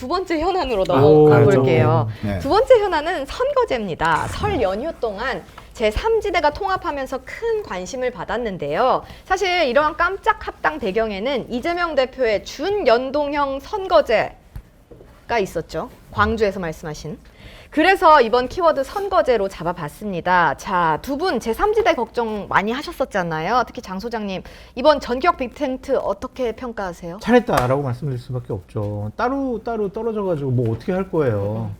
두 번째 현안으로 넘어가 볼게요. 네. 두 번째 현안은 선거제입니다. 설 연휴 동안 제3지대가 통합하면서 큰 관심을 받았는데요. 사실 이러한 깜짝 합당 배경에는 이재명 대표의 준연동형 선거제가 있었죠. 광주에서 말씀하신. 그래서 이번 키워드 선거제로 잡아봤습니다. 자, 두 분 제3지대 걱정 많이 하셨었잖아요. 특히 장 소장님, 이번 전격 빅텐트 어떻게 평가하세요? 잘했다라고 말씀드릴 수밖에 없죠. 따로 떨어져가지고 뭐 어떻게 할 거예요.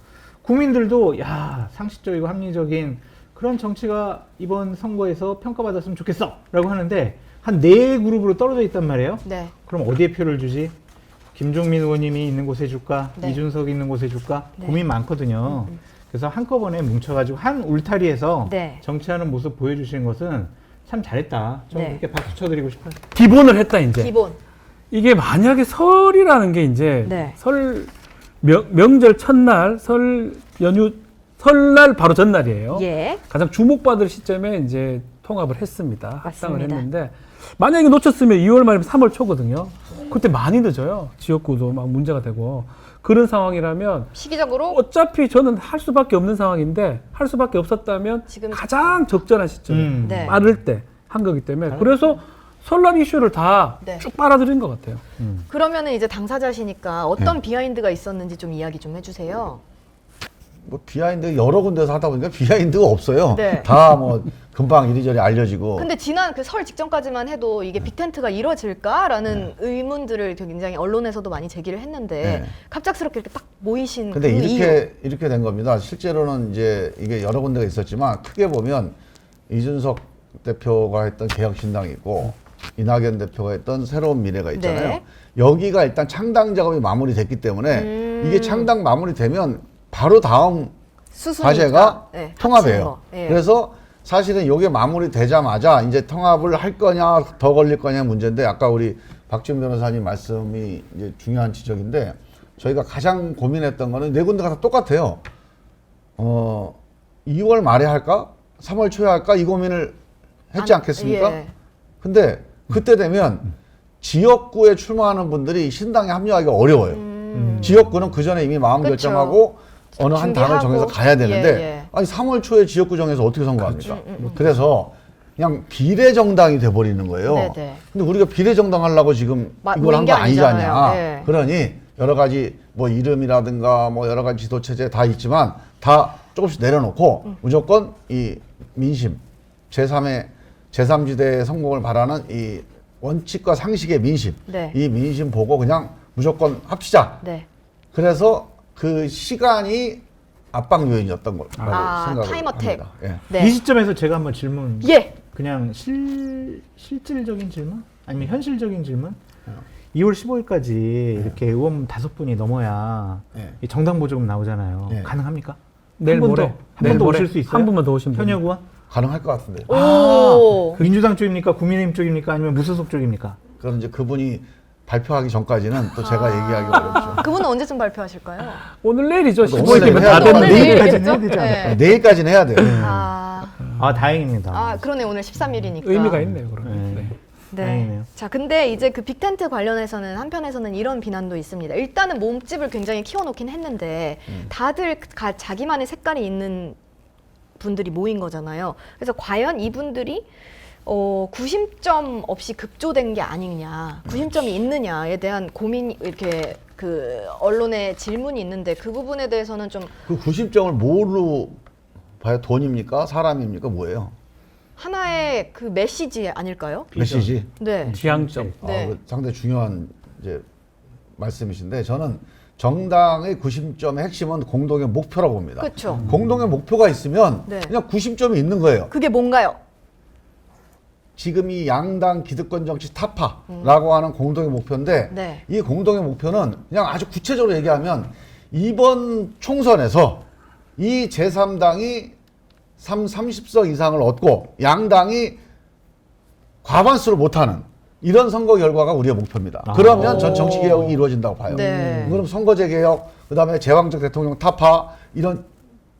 국민들도 야, 상식적이고 합리적인 그런 정치가 이번 선거에서 평가받았으면 좋겠어라고 하는데 한 4그룹으로 떨어져 있단 말이에요. 네. 그럼 어디에 표를 주지? 김종민 의원님이 있는 곳에 줄까? 네. 이준석 있는 곳에 줄까? 네. 고민 많거든요. 그래서 한꺼번에 뭉쳐가지고 한 울타리에서 네. 정치하는 모습 보여주시는 것은 참 잘했다. 저는 네. 그렇게 박수 쳐드리고 싶어요. 기본을 했다 이제. 기본. 이게 만약에 설이라는 게 이제 네. 설 명절 첫날 설 연휴 설날 바로 전날이에요. 예. 가장 주목받을 시점에 이제 통합을 했습니다. 합당을 맞습니다. 했는데 만약에 놓쳤으면 2월 말이면 3월 초거든요. 그때 많이 늦어요. 지역구도 막 문제가 되고 그런 상황이라면 시기적으로 어차피 저는 할 수밖에 없는 상황인데 할 수밖에 없었다면 지금 가장 적절한 시점에 네. 빠를 때 한 거기 때문에 그래서 설날 이슈를 다 네. 쭉 빨아들인 것 같아요. 그러면은 이제 당사자시니까 어떤 비하인드가 있었는지 좀 이야기 좀 해주세요. 뭐 비하인드 여러 군데서 하다 보니까 비하인드가 없어요. 네. 다 뭐 금방 이리저리 알려지고. 근데 지난 그 설 직전까지만 해도 이게 빅텐트가 이루어질까라는 의문들을 굉장히 언론에서도 많이 제기를 했는데 네. 갑작스럽게 이렇게 딱 모이신 근데 그 이유. 이렇게 된 겁니다. 실제로는 이제 이게 여러 군데가 있었지만 크게 보면 이준석 대표가 했던 개혁신당이 있고 이낙연 대표가 했던 새로운 미래가 있잖아요. 네. 여기가 일단 창당 작업이 마무리됐기 때문에 이게 창당 마무리되면 바로 다음 수순이니까. 과제가 네, 합치는 통합이에요. 거. 예. 그래서 사실은 이게 마무리되자마자 이제 통합을 할 거냐 더 걸릴 거냐 문제인데 아까 우리 박지훈 변호사님 말씀이 이제 중요한 지적인데 저희가 가장 고민했던 거는 네 군데가 다 똑같아요. 2월 말에 할까? 3월 초에 할까? 이 고민을 했지 않겠습니까? 예. 근데 그때 되면 지역구에 출마하는 분들이 신당에 합류하기가 어려워요. 지역구는 그 전에 이미 마음 그쵸. 결정하고 어느 한 당을 준비하고. 정해서 가야 되는데 예. 아니 3월 초에 지역구 정해서 어떻게 선거합니까? 그래서 그냥 비례정당이 돼버리는 거예요. 네네. 근데 우리가 비례정당 하려고 지금 이걸 모인 한 게 거 아니잖냐. 아니잖아요. 예. 그러니 여러 가지 뭐 이름이라든가 뭐 여러 가지 지도체제 다 있지만 다 조금씩 내려놓고 무조건 이 민심 제3지대의 성공을 바라는 이 원칙과 상식의 민심 네. 이 민심 보고 그냥 무조건 합시다. 네. 그래서 그 시간이 압박 요인이었던 걸로 생각을 타임어택. 합니다. 예. 네. 이 시점에서 제가 한번 질문. 예. 그냥 실질적인 질문? 아니면 현실적인 질문? 2월 15일까지 이렇게 의원 5분이 넘어야 네. 이 정당 보조금 나오잖아요. 네. 가능합니까? 내일 모레 한 내일 번 더 모레 오실 수 있어요? 한 분만 더 오시면 현역 됩니다. 의원? 가능할 것 같은데. 오. 민주당 쪽입니까? 국민의힘 쪽입니까? 아니면 무소속 쪽입니까? 그럼 이제 그분이 발표하기 전까지는 또 제가 얘기하기 어렵죠. 그분은 언제쯤 발표하실까요? 오늘 내일이죠. 오늘 15일이면 내일 해야 다 돼요. 됐는데 오늘 내일까지는 내일이겠죠? 해야 되지 않을까요? 네. 내일까지는 해야 돼요. 아, 다행입니다. 그러네. 오늘 13일이니까. 의미가 있네요. 그러면. 네. 네. 네. 다행이네요. 자, 근데 이제 그 빅텐트 관련해서는 한편에서는 이런 비난도 있습니다. 일단은 몸집을 굉장히 키워놓긴 했는데 다들 자기만의 색깔이 있는 분들이 모인 거잖아요. 그래서 과연 이분들이 구심점 없이 급조된 게 아니냐, 구심점이 있느냐에 대한 고민이 이렇게 그 언론에 질문이 있는데 그 부분에 대해서는 좀 그 구심점을 뭘로 봐요? 돈입니까? 사람입니까? 뭐예요? 하나의 그 메시지 아닐까요? 메시지. 네. 지향점. 네. 그 상당히 중요한 이제 말씀이신데 저는 정당의 구심점의 핵심은 공동의 목표라고 봅니다. 그렇죠. 공동의 목표가 있으면 네. 그냥 구심점이 있는 거예요. 그게 뭔가요? 지금 이 양당 기득권 정치 타파라고 하는 공동의 목표인데 네. 이 공동의 목표는 그냥 아주 구체적으로 얘기하면 이번 총선에서 이 제3당이 30석 이상을 얻고 양당이 과반수를 못하는 이런 선거 결과가 우리의 목표입니다. 그러면 전 정치 개혁이 이루어진다고 봐요. 네. 그럼 선거제 개혁, 그다음에 제왕적 대통령 타파 이런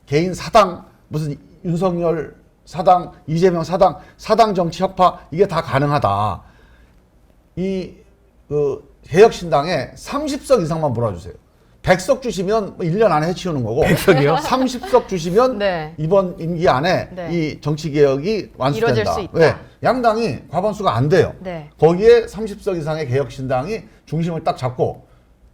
개인 사당 무슨 윤석열 사당, 이재명 사당, 사당 정치 혁파 이게 다 가능하다. 이 개혁신당에 30석 이상만 몰아주세요. 100석 주시면 1년 안에 해치우는 거고 100석이요? 30석 주시면 네. 이번 임기 안에 네. 이 정치 개혁이 완수된다. 이루어질 수 있다. 왜? 양당이 과반수가 안 돼요. 네. 거기에 30석 이상의 개혁신당이 중심을 딱 잡고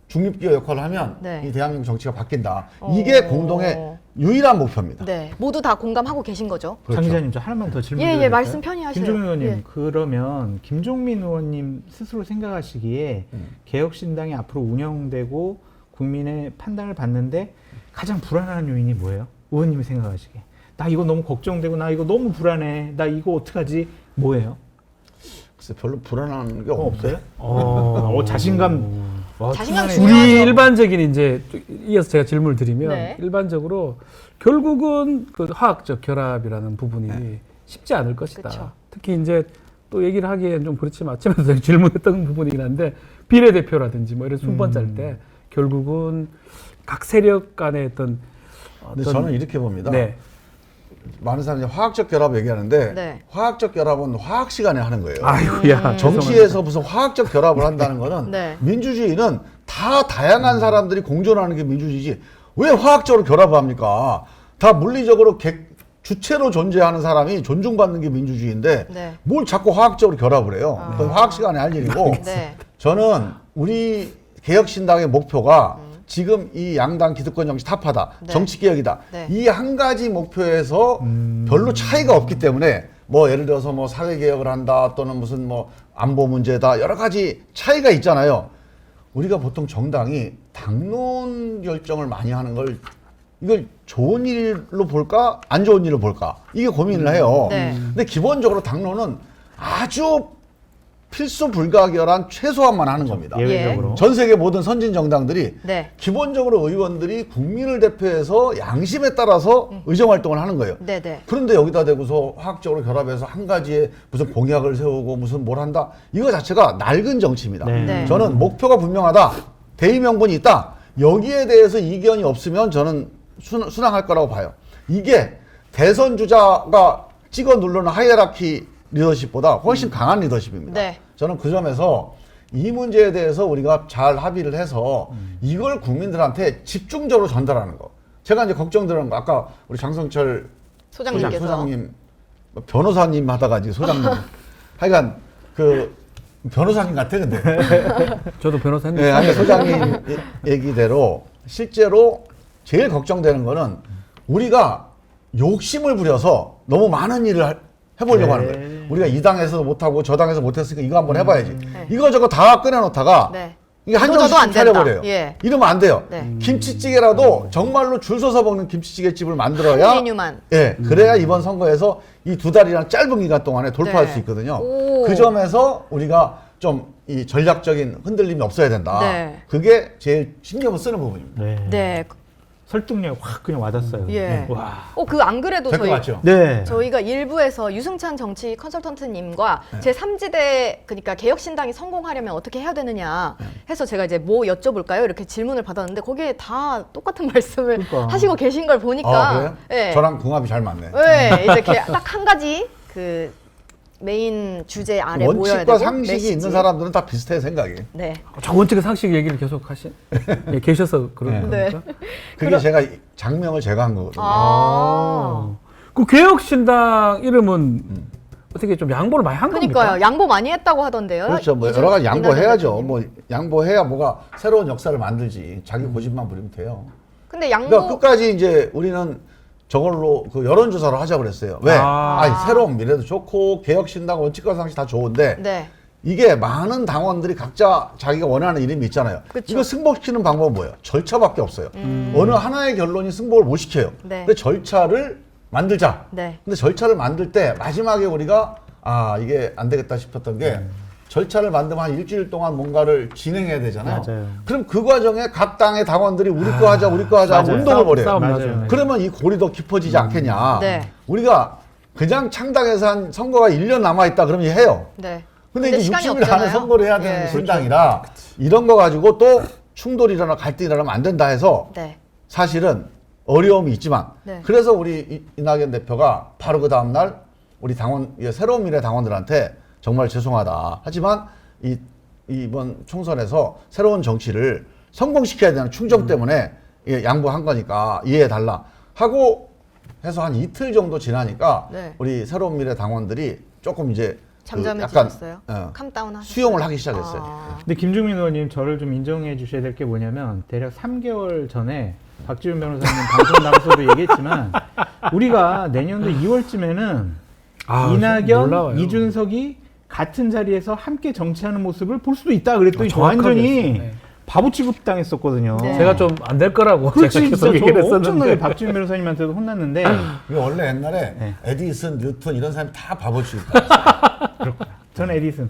중립기업 역할을 하면 네. 이 대한민국 정치가 바뀐다. 이게 공동의 유일한 목표입니다. 네. 모두 다 공감하고 계신 거죠? 그렇죠. 장 기자님 저 하나만 더 질문 예, 드려도 될까요? 말씀 편히 하세요. 김종민 의원님 예. 그러면 김종민 의원님 스스로 생각하시기에 개혁신당이 앞으로 운영되고 국민의 판단을 받는데 가장 불안한 요인이 뭐예요? 의원님이 생각하시기에 나 이거 너무 걱정되고 나 이거 너무 불안해 나 이거 어떡하지 뭐예요? 글쎄 별로 불안한 게 없어요? 없어요. 자신감 와, 자신감 충만해. 중요하죠. 우리 일반적인 이제 이어서 제가 질문을 드리면 네. 일반적으로 결국은 그 화학적 결합이라는 부분이 쉽지 않을 것이다. 그쵸. 특히 이제 또 얘기를 하기엔 좀 그렇지만 아침에도 제가 질문했던 부분이긴 한데 비례대표라든지 뭐 이런 순번 짤 때 결국은 각 세력 간의 어떤 근데 저는 이렇게 봅니다. 네. 많은 사람들이 화학적 결합 얘기하는데 네. 화학적 결합은 화학 시간에 하는 거예요. 아이고야 정치에서 무슨 화학적 결합을 한다는 거는 네. 민주주의는 다 다양한 사람들이 공존하는 게 민주주의지 왜 화학적으로 결합을 합니까? 다 물리적으로 주체로 존재하는 사람이 존중받는 게 민주주의인데 네. 뭘 자꾸 화학적으로 결합을 해요. 그건 화학 시간에 할 일이고 네. 저는 우리 개혁신당의 목표가 지금 이 양당 기득권 정치 타파다, 네. 정치개혁이다. 네. 이 한 가지 목표에서 별로 차이가 없기 때문에 뭐 예를 들어서 뭐 사회개혁을 한다 또는 무슨 뭐 안보 문제다 여러 가지 차이가 있잖아요. 우리가 보통 정당이 당론 결정을 많이 하는 걸 이걸 좋은 일로 볼까 안 좋은 일로 볼까 이게 고민을 해요. 네. 근데 기본적으로 당론은 아주 필수 불가결한 최소한만 하는 겁니다. 예외적으로 전 세계 모든 선진 정당들이 네. 기본적으로 의원들이 국민을 대표해서 양심에 따라서 의정 활동을 하는 거예요. 네, 네. 그런데 여기다 대고서 화학적으로 결합해서 한 가지에 무슨 공약을 세우고 무슨 뭘 한다. 이거 자체가 낡은 정치입니다. 네. 네. 저는 목표가 분명하다. 대의 명분이 있다. 여기에 대해서 이견이 없으면 저는 순항할 거라고 봐요. 이게 대선 주자가 찍어 누르는 하이에라키 리더십보다 훨씬 강한 리더십입니다. 네. 저는 그 점에서 이 문제에 대해서 우리가 잘 합의를 해서 이걸 국민들한테 집중적으로 전달하는 거. 제가 이제 걱정되는 거 아까 우리 장성철 소장님께서 소장님 변호사님 하다가 이제 소장님 하여간 그 변호사님 같아 근데 저도 변호사 했는데 네, 아니 소장님 얘기대로 실제로 제일 걱정되는 거는 우리가 욕심을 부려서 너무 많은 일을 해보려고 하는 거예요. 우리가 이 당에서도 못하고 저 당에서 못했으니까 이거 한번 해봐야지. 네. 이거 저거 다 꺼내놓다가 네. 이게 저도 한정식 안 된다. 차려버려요. 예. 이러면 안 돼요. 네. 김치찌개라도 정말로 줄 서서 먹는 김치찌개집을 만들어야 한 메뉴만. 예, 그래야 이번 선거에서 이 두 달이란 짧은 기간 동안에 돌파할 네. 수 있거든요. 오. 그 점에서 우리가 좀 이 전략적인 흔들림이 없어야 된다. 네. 그게 제일 신경을 쓰는 부분입니다. 네. 네. 설득력 확 그냥 와닿았어요. 예. 와. 그 안 그래도 될 것 저희 같죠? 네. 저희가 일부에서 유승찬 정치 컨설턴트님과 제 3지대 그러니까 개혁신당이 성공하려면 어떻게 해야 되느냐 해서 제가 이제 뭐 여쭤볼까요? 이렇게 질문을 받았는데 거기에 다 똑같은 말씀을 그러니까. 하시고 계신 걸 보니까 아, 그래요? 예. 저랑 궁합이 잘 맞네. 네, 이제 딱 한 가지 그 메인 주제 아래 모여야 되고 원칙과 상식이 메시지. 있는 사람들은 다 비슷해 생각이. 네. 저 원칙의 상식 얘기를 계속 예, 계셔서 그런 네. 겁니까? 그게 제가 장명을 제가 한 거거든요. 아. 그 개혁신당 이름은 어떻게 좀 양보를 많이 한 겁니까? 그러니까요. 양보 많이 했다고 하던데요. 그렇죠. 뭐 이준- 여러 가지 이낙연 양보해야죠. 대표님. 뭐 양보해야 뭐가 새로운 역사를 만들지. 자기 고집만 부리면 돼요. 근데 양보 그러니까 끝까지 이제 우리는 저걸로 그 여론조사를 하자고 그랬어요. 왜? 아니, 새로운 미래도 좋고 개혁신당 원칙과 상식 다 좋은데 네. 이게 많은 당원들이 각자 자기가 원하는 이름이 있잖아요. 그쵸. 이거 승복시키는 방법은 뭐예요? 절차밖에 없어요. 어느 하나의 결론이 승복을 못 시켜요. 네. 근데 절차를 만들자. 네. 근데 절차를 만들 때 마지막에 우리가 이게 안 되겠다 싶었던 게 절차를 만들면 한 일주일 동안 뭔가를 진행해야 되잖아요. 맞아요. 그럼 그 과정에 각 당의 당원들이 우리 거 하자, 우리 거 하자 하고 맞아요. 운동을 벌여요. 싸움 맞아요. 나죠. 그러면 이 골이 더 깊어지지 않겠냐. 네. 우리가 그냥 창당해서 한 선거가 1년 남아있다 그러면 해요. 네. 근데 이제 시간이 60일 안에 없잖아요. 선거를 해야 되는 예. 신당이라 이런 거 가지고 또 충돌이나 갈등이 일어나면 안 된다 해서 네. 사실은 어려움이 있지만 네. 그래서 우리 이낙연 대표가 바로 그 다음날 우리 당원, 새로운 미래 당원들한테 정말 죄송하다. 하지만 이번 총선에서 새로운 정치를 성공시켜야 되는 충정 때문에 예, 양보한 거니까 이해해달라 하고 해서 한 이틀 정도 지나니까 네. 우리 새로운 미래 당원들이 조금 이제 잠잠해지셨어요? 어, 캄다운 하셨어요? 수용을 하기 시작했어요. 아. 근데 김종민 의원님 저를 좀 인정해 주셔야 될 게 뭐냐면 대략 3개월 전에 박지훈 변호사님 방송 나가서도 얘기했지만 우리가 내년도 2월쯤에는 이낙연, 놀라워요. 이준석이 같은 자리에서 함께 정치하는 모습을 볼 수도 있다 그랬더니 저 정확하게 완전히 했어요. 네. 바보 취급당했었거든요. 네. 제가 좀 안 될 거라고 그렇지 제가 진짜 계속 얘기를 저 엄청나게 했었는데 박지훈 변호사님한테도 혼났는데 이게 원래 옛날에 네. 에디슨, 뉴턴 이런 사람이 다 바보 취급. 전 에디슨.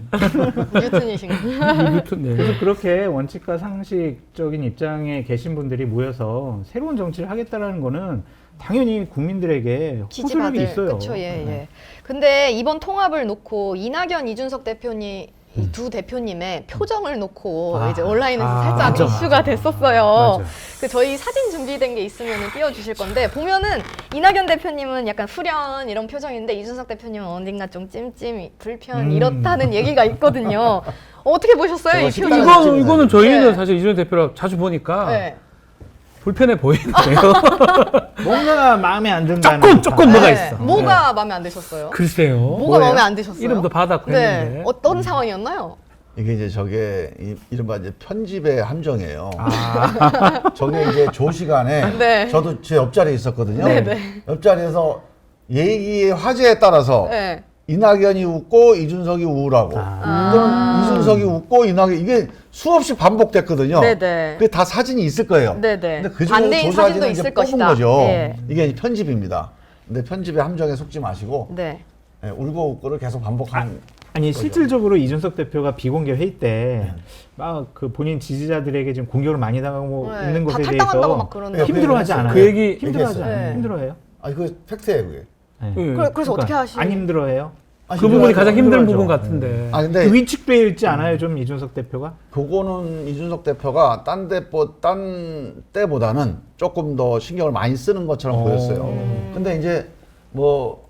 뉴튼이신가요? 뉴튼, 네. 그래서 그렇게 원칙과 상식적인 입장에 계신 분들이 모여서 새로운 정치를 하겠다라는 거는 당연히 국민들에게 호소력이 지지받을 있어요. 그렇죠, 예, 네. 예. 근데 이번 통합을 놓고 이낙연, 이준석 대표님 이 두 대표님의 표정을 놓고 아, 이제 온라인에서 아, 살짝 맞아, 이슈가 맞아. 됐었어요. 맞아. 그 저희 사진 준비된 게 있으면 띄워주실 건데 보면은 이낙연 대표님은 약간 후련 이런 표정인데 이준석 대표님은 어딘가 좀 찜찜 불편 이렇다는 얘기가 있거든요. 어떻게 보셨어요 이 저거 표정? 이거는 저희는 네. 사실 이준석 대표랑 자주 보니까 네. 불편해 보이는데요. 뭔가 마음에 안 든다는 조금 뭐가 있어. 뭐가 마음에 안 드셨어요? 글쎄요. 뭐가 뭐예요? 마음에 안 드셨어요? 이름도 받았고 네. 했는데. 어떤 상황이었나요? 이게 이제 저게 이른바 이제 편집의 함정이에요. 아, 저게 이제 조 시간에 네. 저도 제 옆자리에 있었거든요. 네, 네. 옆자리에서 얘기의 화제에 따라서 네. 이낙연이 웃고 이준석이 우울하고 또는 이준석이 웃고 이낙연 이게 수없이 반복됐거든요. 네네. 그게 다 사진이 있을 거예요. 네네. 근데 그 중에서 반대인 조 사진도 사진을 있을 이제 뽑은 것이다. 거죠. 예. 이게 이제 편집입니다. 근데 편집의 함정에 속지 마시고 네. 예, 울고 웃고를 계속 반복하는 아니 실질적으로 이준석 대표가 비공개 회의 때 막 그 본인 지지자들에게 지금 공격을 많이 당하고 네. 있는 다 것에 탈당한다고 대해서 막 그런다고. 힘들어하지 않아요? 그 얘기 힘들어하지 얘기했어요. 않아요? 네. 힘들어해요? 아니 그 팩트예요 그게. 네. 예. 그래서 어떻게 하시는? 안 힘들어해요? 아니, 그 부분이 가장 힘든 힘들어하죠. 부분 같은데. 아 근데 그 위축되어 있지 않아요, 좀 이준석 대표가? 그거는 이준석 대표가 딴 때보다는 조금 더 신경을 많이 쓰는 것처럼 보였어요. 근데 이제 뭐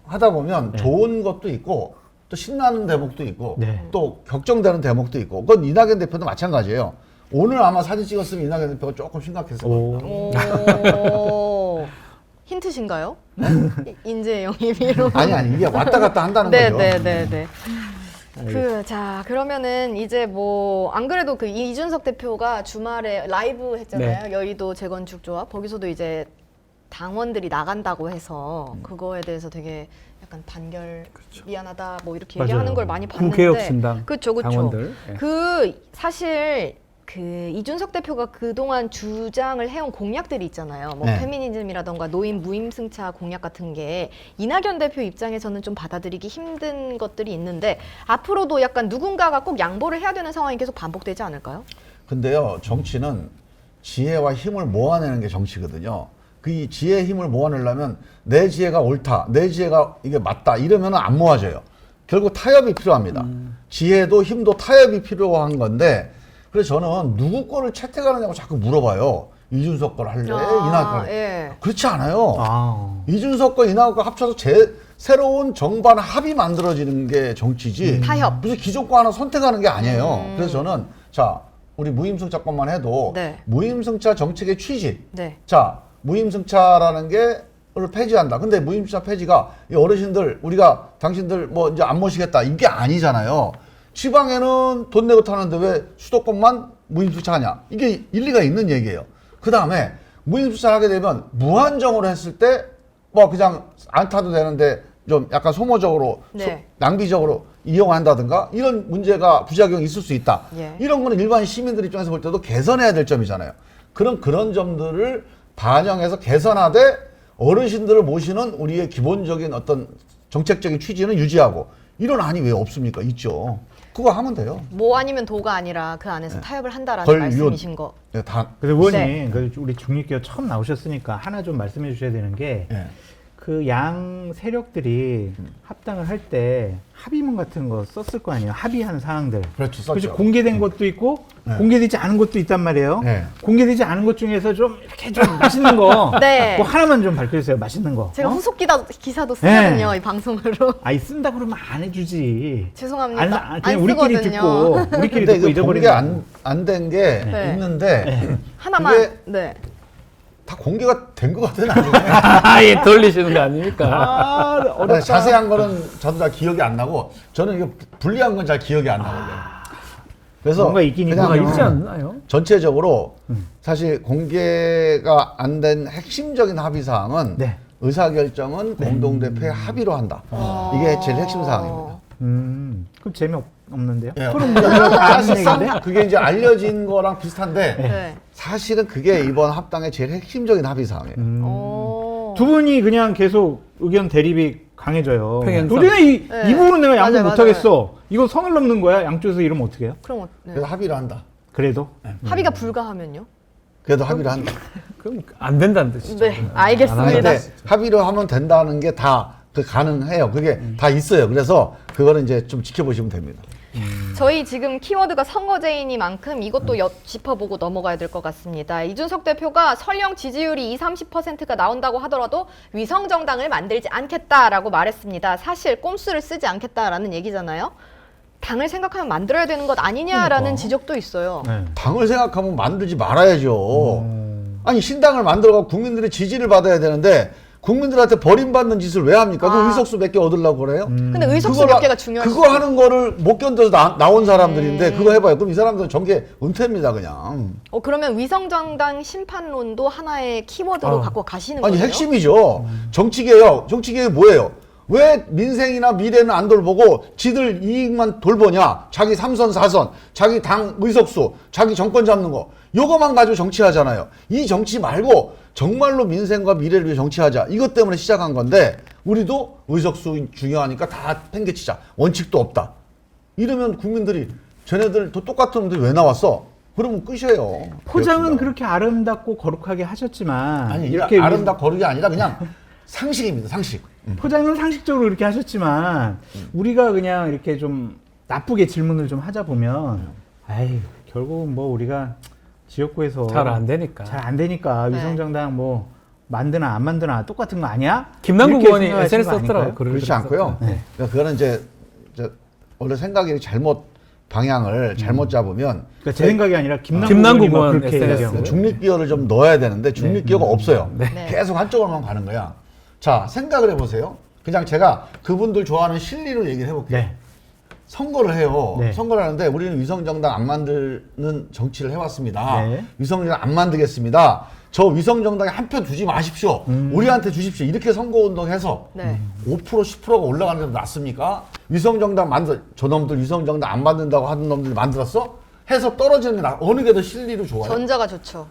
하다 보면 좋은 것도 있고 또 신나는 대목도 있고 네. 또 격정되는 대목도 있고 그건 이낙연 대표도 마찬가지예요. 오늘 아마 사진 찍었으면 이낙연 대표가 조금 심각했을 겁니다. 오. 힌트신가요? 인재 영입이로. 아니 이게 왔다 갔다 한다는 거죠. 네네네네. 자 그러면은 이제 뭐 안 그래도 그 이준석 대표가 주말에 라이브 했잖아요. 여의도 재건축 조합 거기서도 이제 당원들이 나간다고 해서 그거에 대해서 되게 약간 단결 미안하다 뭐 이렇게 맞아요. 얘기하는 걸 많이 봤는데 구개혁신당 그렇죠. 당원들. 예. 그 사실 그 이준석 대표가 그동안 주장을 해온 공약들이 있잖아요. 뭐 네. 페미니즘이라던가 노인 무임승차 공약 같은 게 이낙연 대표 입장에서는 좀 받아들이기 힘든 것들이 있는데 앞으로도 약간 누군가가 꼭 양보를 해야 되는 상황이 계속 반복되지 않을까요? 근데요, 정치는 지혜와 힘을 모아내는 게 정치거든요. 그 지혜의 힘을 모아내려면 내 지혜가 옳다, 내 지혜가 이게 맞다 이러면 안 모아져요. 결국 타협이 필요합니다. 지혜도 힘도 타협이 필요한 건데 그래서 저는 누구 거를 채택하느냐고 자꾸 물어봐요. 이준석 걸 할래? 이낙연 걸 할래? 예. 그렇지 않아요. 이준석과 이낙연과 합쳐서 새로운 정반 합이 만들어지는 게 정치지. 타협. 무슨 기존 거 하나 선택하는 게 아니에요. 그래서 저는 자 우리 무임승차 것만 해도 네. 무임승차 정책의 취지. 네. 자 무임승차라는 게를 폐지한다. 근데 무임승차 폐지가 이 어르신들 우리가 당신들 뭐 이제 안 모시겠다 이게 아니잖아요. 지방에는 돈 내고 타는데 왜 수도권만 무임승차 하냐? 이게 일리가 있는 얘기예요. 그 다음에 무임승차 하게 되면 무한정으로 했을 때 뭐 그냥 안 타도 되는데 좀 약간 소모적으로 네. 낭비적으로 이용한다든가 이런 문제가 부작용이 있을 수 있다. 예. 이런 거는 일반 시민들 입장에서 볼 때도 개선해야 될 점이잖아요. 그런 점들을 반영해서 개선하되 어르신들을 모시는 우리의 기본적인 어떤 정책적인 취지는 유지하고 이런 안이 왜 없습니까? 있죠. 그거 하면 돼요. 뭐 아니면 도가 아니라 그 안에서 타협을 한다라는 걸 말씀이신 거. 네, 다 그래서 의원님, 네. 그 우리 중립기업 처음 나오셨으니까 하나 좀 말씀해 주셔야 되는 게, 예. 그 양 세력들이 합당을 할 때 합의문 같은 거 썼을 거 아니에요. 합의한 사항들. 그렇죠. 그렇죠. 썼죠. 공개된 것도 있고 네. 공개되지 않은 것도 있단 말이에요. 네. 공개되지 않은 것 중에서 좀 이렇게 좀 맛있는 거, 네. 뭐 하나만 좀 밝혀주세요. 맛있는 거. 제가 어? 후속 기사도 쓰거든요. 네. 이 방송으로. 아이 쓴다 그러면 안 해주지. 죄송합니다. 안, 그냥 안 우리끼리 쓰거든요. 듣고 우리끼리 근데 듣고 이거 잊어버리는 공개 안 된 게 네. 있는데 하나만. 그게 네. 다 공개가 된 것 같은 아니에요. 아예 돌리시는 거 아닙니까? 아, 어렵다. 자세한 거는 저도 잘 기억이 안 나고 저는 이거 불리한 건 잘 기억이 안 나거든요. 그래서 뭔가 있긴 그냥 뭐가 있군요. 있지 않나요? 전체적으로 사실 공개가 안 된 핵심적인 합의 사항은 네. 의사결정은 공동대표의 합의로 한다. 이게 제일 핵심 사항입니다. 그럼 재미없는데요? 예. 그럼 뭐 이거 다 아는 얘기인데? 사실상 그게 이제 알려진 거랑 비슷한데 네. 사실은 그게 이번 합당의 제일 핵심적인 합의 사항이에요. 오. 두 분이 그냥 계속 의견 대립이 강해져요. 평행선. 우리는 이 네. 부분은 내가 양보 맞아요, 못하겠어. 이거 선을 넘는 거야? 양쪽에서 이러면 어떻게 해요? 그럼 네. 그래서 합의를 한다. 그래도? 합의가 불가하면요? 그래도 합의를 한다. 그럼 안 된다는 뜻이죠. 네, 알겠습니다. 근데 합의를 하면 된다는 게 다 가능해요. 그게 다 있어요. 그래서 그거는 이제 좀 지켜보시면 됩니다. 저희 지금 키워드가 선거제이니만큼 이것도 짚어보고 넘어가야 될 것 같습니다. 이준석 대표가 설령 지지율이 30%가 나온다고 하더라도 위성정당을 만들지 않겠다라고 말했습니다. 사실 꼼수를 쓰지 않겠다라는 얘기잖아요. 당을 생각하면 만들어야 되는 것 아니냐라는 그러니까. 지적도 있어요. 네. 당을 생각하면 만들지 말아야죠. 아니 신당을 만들어서 국민들의 지지를 받아야 되는데 국민들한테 버림받는 짓을 왜 합니까? 그 의석수 몇 개 얻으려고 그래요? 근데 의석수 그걸 몇 개가 중요하죠. 그거 하는 거를 못 견뎌서 나온 사람들인데 그거 해봐요. 그럼 이 사람들은 정계 은퇴입니다 그냥. 그러면 위성정당 심판론도 하나의 키워드로 갖고 가시는 아니 거예요? 핵심이죠. 정치개혁. 정치개혁이 뭐예요? 왜 민생이나 미래는 안 돌보고 지들 이익만 돌보냐? 자기 3선, 4선, 자기 당 의석수, 자기 정권 잡는 거. 요거만 가지고 정치하잖아요. 이 정치 말고 정말로 민생과 미래를 위해 정치하자. 이것 때문에 시작한 건데 우리도 의석수 중요하니까 다 팽개치자. 원칙도 없다. 이러면 국민들이 쟤네들도 똑같은 놈들이 왜 나왔어? 그러면 끝이에요. 포장은 그렇습니다. 그렇게 아름답고 거룩하게 하셨지만 아니 이렇게 이렇게 아름답 거룩이 아니라 그냥 상식입니다. 상식. 포장은 상식적으로 이렇게 하셨지만 우리가 그냥 이렇게 좀 나쁘게 질문을 좀 하자 보면 아이 결국은 뭐 우리가 지역구에서 잘 안 되니까. 잘 안 되니까 네. 위성정당 뭐 만드나 안 만드나 똑같은 거 아니야? 김남국 이렇게 의원이 생각하시는 SNS 거 아닐까요? 썼더라고요. 글을 그렇지 않고요. 네. 그러니까 그거는 이제 원래 생각이 잘못 방향을 잘못 잡으면 그러니까 제 생각이 아니라 김남국 김남국 의원이 막 의원 그렇게 SNS. 얘기한 거예요. 중립기여를 좀 넣어야 되는데 중립기여가 없어요. 네. 계속 한쪽으로만 가는 거야. 자 생각을 해보세요. 그냥 제가 그분들 좋아하는 실리로 얘기를 해볼게요. 네. 선거를 해요. 네. 선거를 하는데 우리는 위성정당 안 만드는 정치를 해왔습니다. 네. 위성정당 안 만들겠습니다. 저 위성정당에 한 표 두지 마십시오. 우리한테 주십시오. 이렇게 선거운동해서 네. 5% 10%가 올라가는 게 낫습니까? 위성정당 저놈들 위성정당 안 만든다고 하는 놈들이 만들었어? 해서 떨어지는 게 어느 게 더 실리로 좋아요? 전자가 좋죠.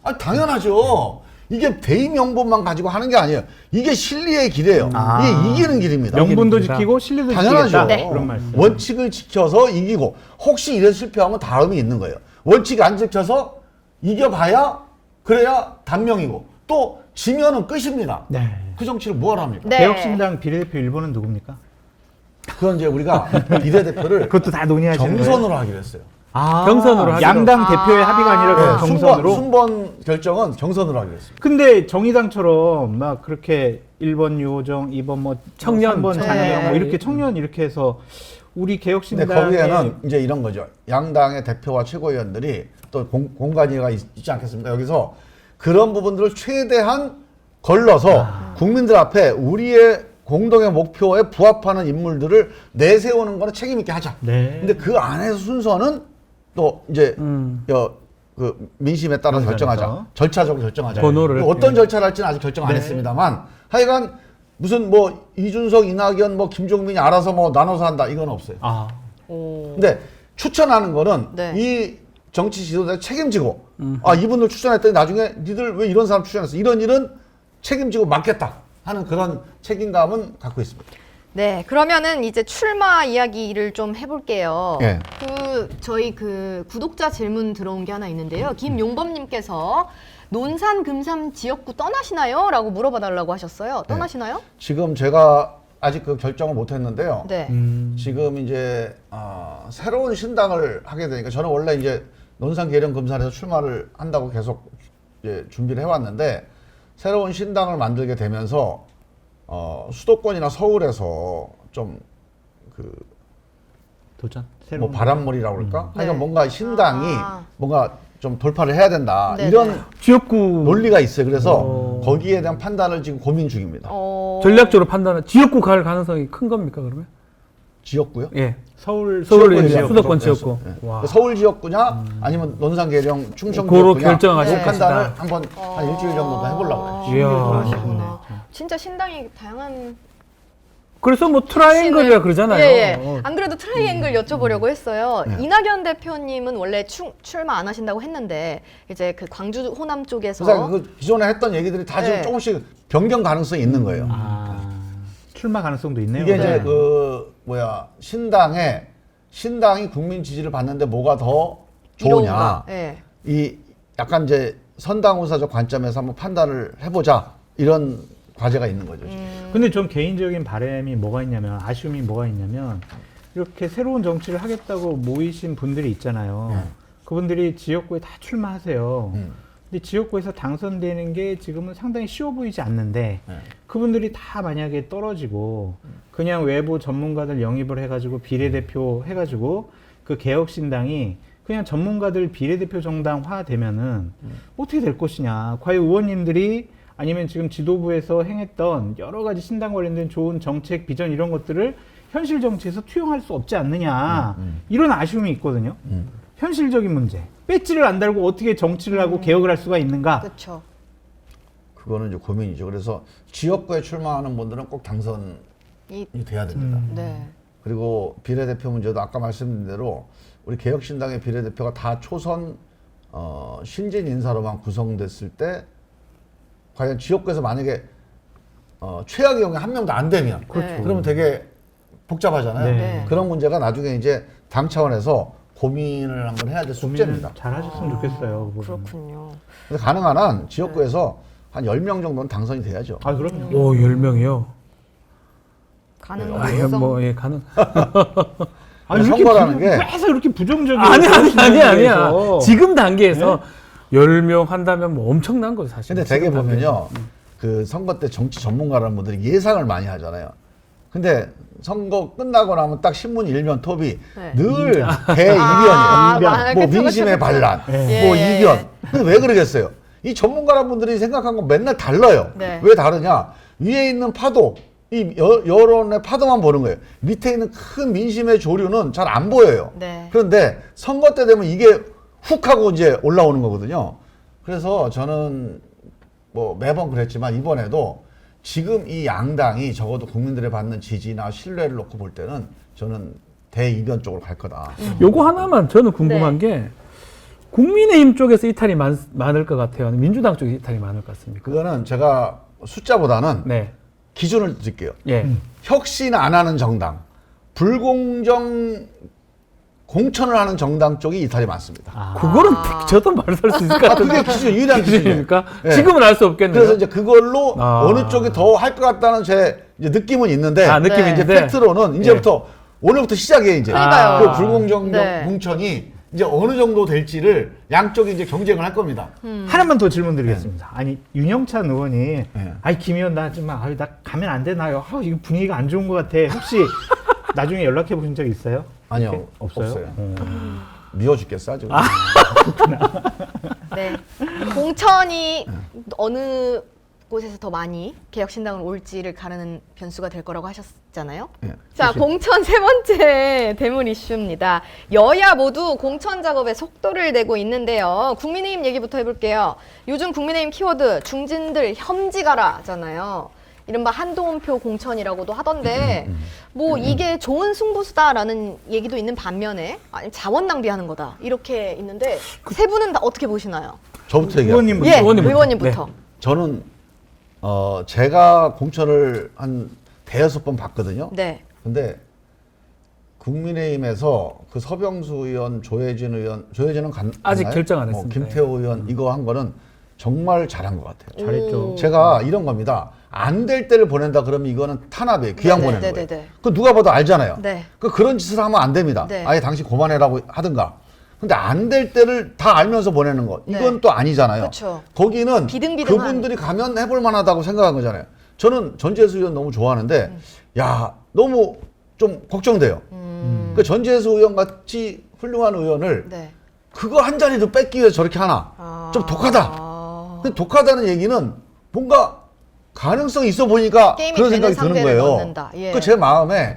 아니, 당연하죠. 이게 대의 명분만 가지고 하는 게 아니에요. 이게 실리의 길이에요. 아. 이게 이기는 길입니다. 명분도 얘기입니다. 지키고 실리도 당연하죠. 지키겠다. 네. 그런 말씀. 원칙을 지켜서 이기고 혹시 이래서 실패하면 다음이 있는 거예요. 원칙 안 지켜서 이겨봐야 그래야 단명이고 또 지면은 끝입니다. 네. 그 정치를 뭐하러 합니까? 네. 개혁신당 비례대표 1번은 누굽니까? 그건 이제 우리가 비례대표를 그것도 다 논의하시는 거예요? 정선으로 하기로 했어요. 아, 경선으로 하기로. 양당 대표의 합의가 아니라 그냥 네, 정선으로. 순번 결정은 정선으로 하기로 했습니다. 근데 정의당처럼 막 그렇게 1번 유호정, 2번 뭐 청년. 3번 장혜영 뭐 네. 이렇게 청년 이렇게 해서 우리 근데 개혁신당의 거기에는 이제 이런 거죠. 양당의 대표와 최고위원들이 또 공간이가 있지 않겠습니까? 여기서 그런 부분들을 최대한 걸러서 국민들 앞에 우리의 공동의 목표에 부합하는 인물들을 내세우는 거는 책임 있게 하자. 네. 근데 그 안에서 순서는 또 이제 그 민심에 따라 그래서. 결정하자. 절차적으로 결정하자. 번호를. 어떤 절차를 할지는 아직 결정 안 네. 했습니다만 하여간 무슨 뭐 이준석, 이낙연, 뭐 김종민이 알아서 뭐 나눠서 한다 이건 없어요. 아, 오. 근데 추천하는 거는 네. 이 정치 지도자가 책임지고 아 이분들 추천했더니 나중에 니들 왜 이런 사람 추천했어 이런 일은 책임지고 맡겠다 하는 그런 책임감은 갖고 있습니다. 네, 그러면은 이제 출마 이야기를 좀 해볼게요. 예. 저희 구독자 질문 들어온 게 하나 있는데요. 김용범님께서 논산 금산 지역구 떠나시나요? 라고 물어봐달라고 하셨어요. 떠나시나요? 지금 제가 아직 그 결정을 못했는데요. 네. 지금 이제 새로운 신당을 하게 되니까 저는 원래 이제 논산 계령 금산에서 출마를 한다고 계속 이제 준비를 해왔는데 새로운 신당을 만들게 되면서 수도권이나 서울에서 좀 도전? 뭐 새로운 바람물이라고 그럴까? 네. 하여간 뭔가 신당이 아. 뭔가 좀 돌파를 해야 된다. 네네. 이런 지역구 논리가 있어요. 그래서 거기에 대한 판단을 지금 고민 중입니다. 전략적으로 판단은 지역구 갈 가능성이 큰 겁니까 그러면? 지역구요? 예. 서울 서울 지역구 이제 지역. 수도권 그래서, 지역구. 예. 와. 서울 지역구냐 아니면 논산 계령 충청 그거로 지역구냐 결정하실 그 판단을 것이다. 한번 한 일주일 정도 더 해보려고 해요. 이야. 그러시구나. 진짜 신당이 다양한. 그래서 뭐 트라이앵글이라 그러잖아요. 예. 안 그래도 트라이앵글 여쭤보려고 했어요. 네. 이낙연 대표님은 원래 출마 안 하신다고 했는데 이제 그 광주 호남 쪽에서 그래서 그 기존에 했던 얘기들이 다 지금 네. 조금씩 변경 가능성이 있는 거예요. 출마 가능성도 있네요. 이게 네. 이제 신당이 국민 지지를 받는데 뭐가 더 좋으냐. 이로운가? 예. 이 약간 이제 선당우사적 관점에서 한번 판단을 해보자 이런 과제가 있는 거죠. 지금. 근데 전 개인적인 바람이 뭐가 있냐면 아쉬움이 뭐가 있냐면 이렇게 새로운 정치를 하겠다고 모이신 분들이 있잖아요. 그분들이 지역구에 다 출마하세요. 근데 지역구에서 당선되는 게 지금은 상당히 쉬워 보이지 않는데 그분들이 다 만약에 떨어지고 그냥 외부 전문가들 영입을 해가지고 비례대표 해가지고 그 개혁신당이 그냥 전문가들 비례대표 정당화 되면은 어떻게 될 것이냐. 과연 의원님들이 아니면 지금 지도부에서 행했던 여러 가지 신당 관련된 좋은 정책, 비전 이런 것들을 현실 정치에서 투영할 수 없지 않느냐. 이런 아쉬움이 있거든요. 현실적인 문제. 배지를 안 달고 어떻게 정치를 하고 개혁을 할 수가 있는가? 그렇죠. 그거는 이제 고민이죠. 그래서 지역구에 출마하는 분들은 꼭 당선이 돼야 됩니다. 네. 그리고 비례대표 문제도 아까 말씀드린 대로 우리 개혁신당의 비례대표가 다 초선 신진 인사로만 구성됐을 때 과연 지역구에서 만약에 최악의 경우에 한 명도 안 되면 그렇죠. 그러면 되게 복잡하잖아요. 네. 그런 문제가 나중에 이제 당 차원에서 고민을 한번 해야 될 숙제입니다. 잘 하셨으면 좋겠어요. 그 부분은. 그렇군요. 그래서 가능한 한 지역구에서 한 10명 정도는 당선이 돼야죠. 아, 그럼요. 오, 10명이요. 가능성. 뭐, 예, 가능. 아니, 이렇게 선거라는 게 계속 이렇게 부정적이에요. 아니야. 지금 단계에서 10명 한다면 뭐 엄청난 거죠, 사실. 근데 되게 보면요. 그 선거 때 정치 전문가라는 분들이 예상을 많이 하잖아요. 근데 선거 끝나고 나면 딱 신문 일면 톱이 네. 늘 대이변이에요. 아, 뭐 그쵸, 민심의 그쵸, 반란, 예. 뭐 예. 이변. 근데 왜 그러겠어요? 이 전문가라는 분들이 생각한 건 맨날 달라요. 네. 왜 다르냐? 위에 있는 파도, 이 여론의 파도만 보는 거예요. 밑에 있는 큰 민심의 조류는 잘 안 보여요. 네. 그런데 선거 때 되면 이게 훅 하고 이제 올라오는 거거든요. 그래서 저는 뭐 매번 그랬지만 이번에도 지금 이 양당이 적어도 국민들의 받는 지지나 신뢰를 놓고 볼 때는 저는 대이변 쪽으로 갈 거다. 요거 하나만 저는 궁금한 게 국민의힘 쪽에서 이탈이 많을 것 같아요. 아니면 민주당 쪽에 이탈이 많을 것 같습니까? 그거는 제가 숫자보다는 네. 기준을 드릴게요. 예. 혁신 안 하는 정당, 불공정 공천을 하는 정당 쪽이 이탈이 많습니다. 그거는 저도 말할 수 있을 것 같은데. 그게 기준, 유일한 기준이에요. 기준입니까? 예. 지금은 알 수 없겠네요. 그래서 이제 그걸로 아. 어느 쪽이 더 할 것 같다는 제 이제 느낌은 있는데 느낌이 네. 이제 있는데. 팩트로는 이제부터 오늘부터 시작이에요. 이제 그러니까요. 그 불공정 네. 공천이 이제 어느 정도 될지를 양쪽이 이제 경쟁을 할 겁니다. 하나만 더 질문 드리겠습니다. 아니, 윤영찬 의원이, 네. 아니, 김 의원 나 하지 마. 나 가면 안 되나요? 이거 분위기가 안 좋은 것 같아. 혹시 나중에 연락해 보신 적 있어요? 아니요, 이렇게? 없어요? 미워 죽겠어 아주. 네. 공천이 어느 곳에서 더 많이 개혁신당을 올지를 가르는 변수가 될 거라고 하셨잖아요. 네, 자, 그렇죠. 공천 세 번째 대물 이슈입니다. 여야 모두 공천 작업에 속도를 내고 있는데요. 국민의힘 얘기부터 해볼게요. 요즘 국민의힘 키워드 중진들 혐지가라잖아요. 이른바 한동훈표 공천이라고도 하던데 뭐 이게 좋은 승부수다라는 얘기도 있는 반면에 아니 자원 낭비하는 거다 이렇게 있는데 세 분은 다 어떻게 보시나요? 저부터 얘기할게요. 의원님 예, 의원님부터. 의원님부터. 저는 제가 공천을 한 대여섯 번 봤거든요. 네. 근데 국민의힘에서 그 서병수 의원, 조혜진은 아직 갔나요? 결정 안 했습니다. 김태호 의원 이거 한 거는 정말 잘한 것 같아요. 잘했죠. 오. 제가 이런 겁니다. 안 될 때를 보낸다 그러면 이거는 탄압이에요. 그냥 네네, 보내는 네네네. 거예요. 그 누가 봐도 알잖아요. 네. 그런 짓을 하면 안 됩니다. 네. 아예 당신 그만해라고 하든가. 근데 안 될 때를 다 알면서 보내는 거. 이건 네. 또 아니잖아요. 그쵸. 거기는 비등비등한. 그분들이 가면 해볼 만하다고 생각한 거잖아요. 저는 전재수 의원 너무 좋아하는데 야 너무 좀 걱정돼요. 그 전재수 의원 같이 훌륭한 의원을 네. 그거 한 자리도 뺏기 위해서 저렇게 하나. 아. 좀 독하다. 아. 근데 독하다는 얘기는 뭔가 가능성이 있어 보니까 게임이 그런 되는 생각이 드는 상대를 거예요. 넣는다. 예. 그 제 마음에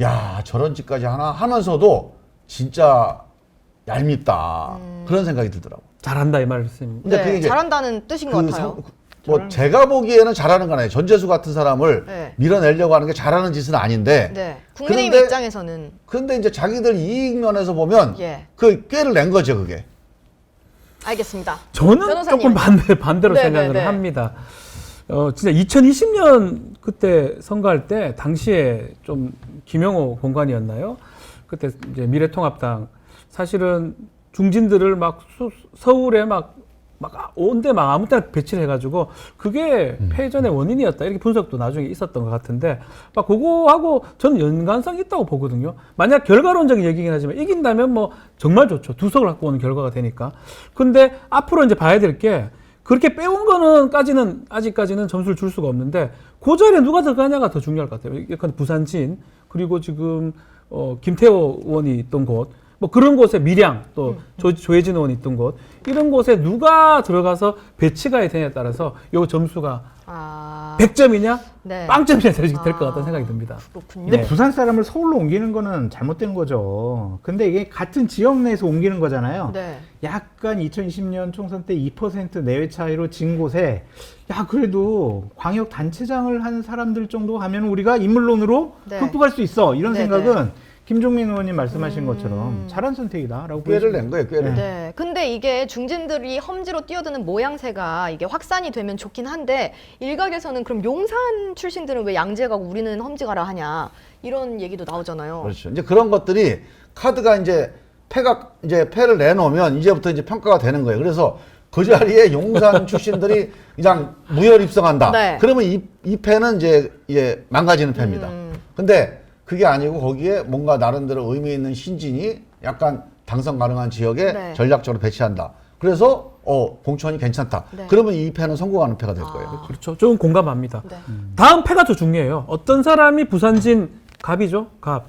야 저런 짓까지 하나 하면서도 진짜 얄밉다 그런 생각이 들더라고. 잘한다 이 말씀입니다. 근데 네, 그게 이제 잘한다는 뜻인 것 같아요. 뭐 제가 보기에는 잘하는 건 아니에요. 전재수 같은 사람을 네. 밀어내려고 하는 게 잘하는 짓은 아닌데. 네. 국민의힘 그런데- 입장에서는 근데 이제 자기들 이익 면에서 보면 예. 그 꾀를 낸 거죠 그게. 알겠습니다. 저는 변호사님. 조금 반대로 네, 생각을 네, 네. 합니다. 진짜 2020년 그때 선거할 때 당시에 좀 김영호 공관이었나요? 그때 이제 미래통합당 사실은 중진들을 막 서울에 막 온데 막 아무 때나 배치를 해가지고 그게 패전의 원인이었다 이렇게 분석도 나중에 있었던 것 같은데 막 그거하고 저는 연관성이 있다고 보거든요. 만약 결과론적인 얘기긴 하지만 이긴다면 뭐 정말 좋죠. 두석을 갖고 오는 결과가 되니까. 근데 앞으로 이제 봐야 될 게 그렇게 빼온 거는 아직까지는 점수를 줄 수가 없는데 그 자리에 누가 들어가냐가 더 중요할 것 같아요. 예컨대 부산진 그리고 지금 김태호 의원이 있던 곳 뭐 그런 곳에 밀양 또 조혜진 의원이 있던 곳 이런 곳에 누가 들어가서 배치가 되냐에 따라서 요 점수가 아. 100점이냐 네. 빵점이냐 될 것 같다는 생각이 듭니다. 그렇군요. 근데 네. 부산 사람을 서울로 옮기는 거는 잘못된 거죠. 근데 이게 같은 지역 내에서 옮기는 거잖아요. 네. 약간 2020년 총선 때 2% 내외 차이로 진 곳에 야 그래도 광역 단체장을 한 사람들 정도 하면 우리가 인물론으로 네. 극복할 수 있어 이런 네, 생각은 김종민 의원님 말씀하신 것처럼 잘한 선택이다라고 꾀를 보여집니다. 낸 거예요 꾀를. 네. 근데 이게 중진들이 험지로 뛰어드는 모양새가 이게 확산이 되면 좋긴 한데 일각에서는 그럼 용산 출신들은 왜 양재 가고 우리는 험지 가라 하냐 이런 얘기도 나오잖아요. 그렇죠. 이제 그런 것들이 카드가 이제 패를 내놓으면 이제부터 이제 평가가 되는 거예요. 그래서 그 자리에 용산 출신들이 그냥 무혈 입성한다. 네. 그러면 이 패는 이제 망가지는 패입니다. 근데 그게 아니고 거기에 뭔가 나름대로 의미 있는 신진이 약간 당선 가능한 지역에 네. 전략적으로 배치한다. 그래서 공천이 괜찮다. 네. 그러면 이 패는 성공하는 패가 될 거예요. 그렇죠. 저는 공감합니다. 네. 다음 패가 더 중요해요. 어떤 사람이 부산진 갑이죠. 갑,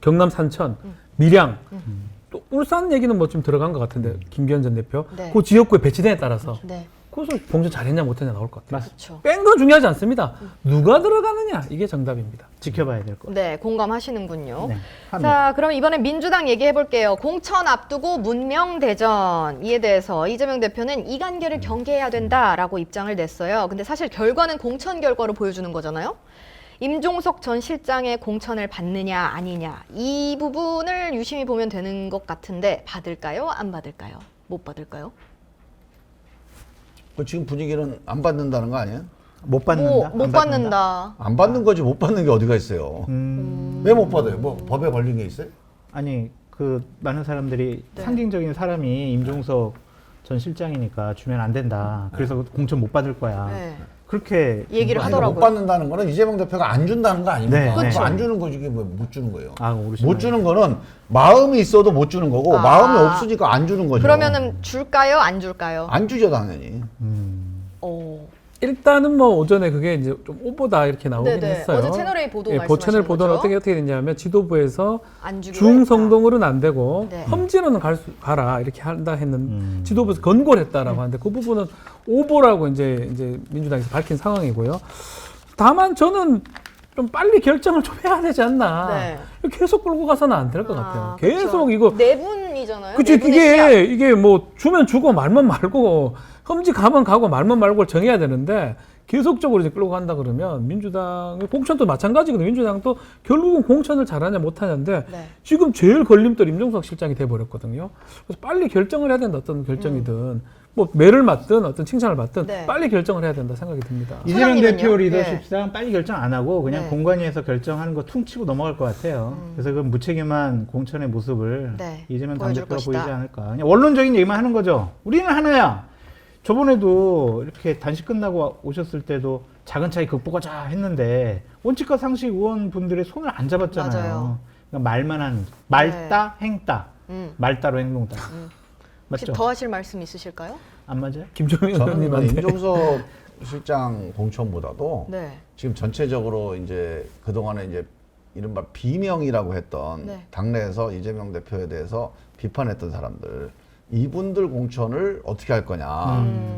경남 산천, 밀양. 또 울산 얘기는 뭐 좀 들어간 것 같은데 김기현 전 대표. 네. 그 지역구에 배치됨에 따라서 네. 그것을 공천 잘했냐 못했냐 나올 것 같아요. 그렇죠. 뺀 건 중요하지 않습니다. 누가 들어가느냐 이게 정답입니다. 지켜봐야 될 것. 네, 공감하시는군요. 네, 합니다. 자, 그럼 이번엔 민주당 얘기해 볼게요. 공천 앞두고 문명대전 이에 대해서 이재명 대표는 이관계를 경계해야 된다라고 입장을 냈어요. 근데 사실 결과는 공천 결과로 보여주는 거잖아요. 임종석 전 실장의 공천을 받느냐 아니냐 이 부분을 유심히 보면 되는 것 같은데 받을까요? 안 받을까요? 못 받을까요? 지금 분위기는 안 받는다는 거 아니에요? 못 받는다. 못 안 받는다. 받는다. 안 받는 거지 못 받는 게 어디가 있어요. 왜 못 받아요? 뭐 법에 걸린 게 있어요? 아니 그 많은 사람들이 네. 상징적인 사람이 임종석 전 실장이니까 주면 안 된다. 그래서 공천 못 받을 거야. 네. 그렇게 얘기를 아니, 하더라고요. 못 받는다는 거는 이재명 대표가 안 준다는 거 아닙니까? 네, 그렇죠. 안 주는 거지 이게 못 주는 거예요. 아, 모르시나요? 못 주는 거는 마음이 있어도 못 주는 거고 아. 마음이 없으니까 안 주는 거죠. 그러면은 줄까요? 안 줄까요? 안 주죠 당연히. 오. 일단은 뭐 오전에 그게 이제 좀 오보다 이렇게 나오긴 네네. 했어요. 어제 채널A 보도 채널 말씀하시는 보도는 거죠? 어떻게 됐냐면 지도부에서 안 주기로 중성동으로는 안 되고 네. 험지로는 가라 이렇게 한다 했는 지도부에서 권고를 했다라고 하는데 그 부분은 오보라고 이제 민주당에서 밝힌 상황이고요. 다만 저는 좀 빨리 결정을 좀 해야 되지 않나. 네. 계속 끌고 가서는 안 될 것 같아요. 계속 그쵸. 이거 네 분이잖아요. 그치, 네 분의 씨앗. 이게 뭐 주면 주고 말면 말고 험지 가면 가고 말면 말고 정해야 되는데 계속적으로 이제 끌고 간다 그러면 민주당의 공천도 마찬가지거든요. 민주당도 결국은 공천을 잘하냐 못하냐인데 네. 지금 제일 걸림돌 임종석 실장이 돼버렸거든요. 그래서 빨리 결정을 해야 된다. 어떤 결정이든 뭐 매를 맞든 어떤 칭찬을 받든 네. 빨리 결정을 해야 된다 생각이 듭니다. 이재명 소장님은요? 대표 리더십상 빨리 결정 안 하고 그냥 네. 공관위에서 결정하는 거 퉁치고 넘어갈 것 같아요. 그래서 그 무책임한 공천의 모습을 네, 이재명 보여줄 당대표가 것이다. 보이지 않을까. 그냥 원론적인 얘기만 하는 거죠. 우리는 하나야. 저번에도 이렇게 단식 끝나고 오셨을 때도 작은 차이 극복하자 했는데 원칙과 상식 의원분들의 손을 안 잡았잖아요. 맞아요. 그러니까 말만 하는 말따 행따 말따로 행동따. 혹시 맞죠? 더 하실 말씀 있으실까요? 안 맞아요? 김종인 저는 의원님한테 임종석 실장 공천보다도 네. 지금 전체적으로 이제 그동안에 이제 이른바 비명이라고 했던 네. 당내에서 이재명 대표에 대해서 비판했던 사람들 이분들 공천을 어떻게 할 거냐.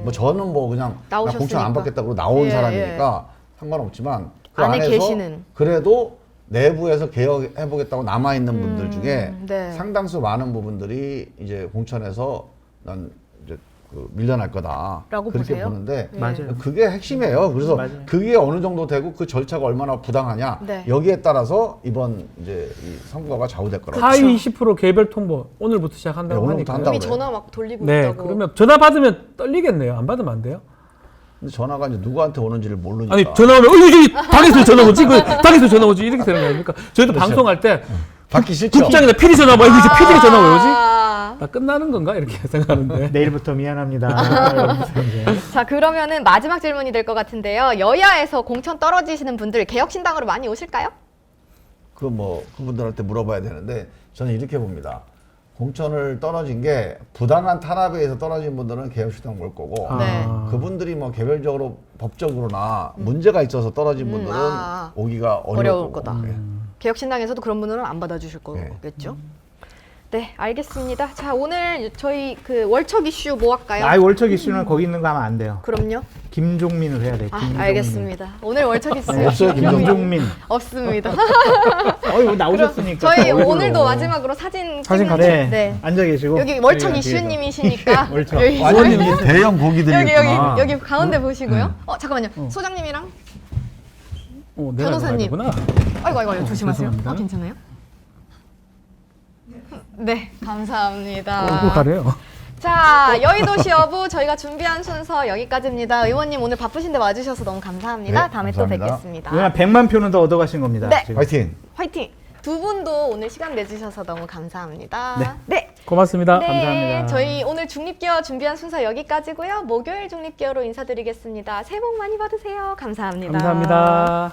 뭐 저는 뭐 그냥 나 공천 나오셨으니까. 안 받겠다고 나온 예, 사람이니까 상관없지만 그 안에 안에서 계시는. 그래도 내부에서 개혁해 보겠다고 남아 있는 분들 중에 네. 상당수 많은 부분들이 이제 공천에서 난 이제 그 밀려날 거다라고 그렇게 보세요? 보는데 맞아요. 그게 핵심이에요. 그래서 맞아요. 그게 어느 정도 되고 그 절차가 얼마나 부당하냐 네. 여기에 따라서 이번 이제 이 선거가 좌우될 거라고. 하위 20% 개별 통보 오늘부터 시작한다고 네, 오늘부터 하니까. 한다고 이미 그래요. 전화 막 돌리고 네, 있다고. 그러면 전화 받으면 떨리겠네요. 안 받으면 안 돼요? 근데 전화가 이제 누구한테 오는지를 모르니까. 아니 전화 오면 여기 당에서 전화 오지, 그 당에서 전화 오지 이렇게 되는 거 아닙니까? 저희도 그렇죠. 방송할 때 받기 싫죠. 국장이나 PD 전화 와, 이거 이제 PD가 전화 왜 오지? 아. 나 끝나는 건가 이렇게 생각하는데. 내일부터 미안합니다. 이러면서 이제. 자, 그러면은 마지막 질문이 될 것 같은데요. 여야에서 공천 떨어지시는 분들 개혁신당으로 많이 오실까요? 그 뭐 그분들한테 물어봐야 되는데 저는 이렇게 봅니다. 공천을 떨어진 게 부당한 탄압에 의해서 떨어진 분들은 개혁신당 올 거고 네. 그분들이 뭐 개별적으로 법적으로나 문제가 있어서 떨어진 분들은 오기가 어려울 어려울 거다. 거고. 예. 개혁신당에서도 그런 분들은 안 받아주실 거겠죠? 네, 알겠습니다. 자, 오늘 저희 그 월척 이슈 뭐 할까요? 아이 월척 이슈는 거기 있는 거 하면 안 돼요. 그럼요. 김종민을 해야 돼. 아, 김종민. 알겠습니다. 오늘 월척 이슈 없어요, 김종민. 없습니다. 어이 나오셨으니까. 저희 얼굴로. 오늘도 마지막으로 사진 찍는 네. 네. 앉아 계시고. 여기 월척 저희가 이슈님이시니까 월척. 여기 완전 이게 대형 고기들이 여기 가운데 보시고요. 잠깐만요. 소장님이랑 변호사님. 구나. 아이고 조심하세요. 죄송합니다. 괜찮아요? 네, 감사합니다. 얼굴 가려요. 자, 여의도시 여부 저희가 준비한 순서 여기까지입니다. 의원님 오늘 바쁘신데 와주셔서 너무 감사합니다. 네, 다음에 감사합니다. 또 뵙겠습니다. 그냥 100만 표는 더 얻어가신 겁니다. 네. 지금. 화이팅. 화이팅! 두 분도 오늘 시간 내주셔서 너무 감사합니다. 네. 고맙습니다. 네, 감사합니다. 저희 오늘 중립기어 준비한 순서 여기까지고요. 목요일 중립기어로 인사드리겠습니다. 새해 복 많이 받으세요. 감사합니다. 감사합니다.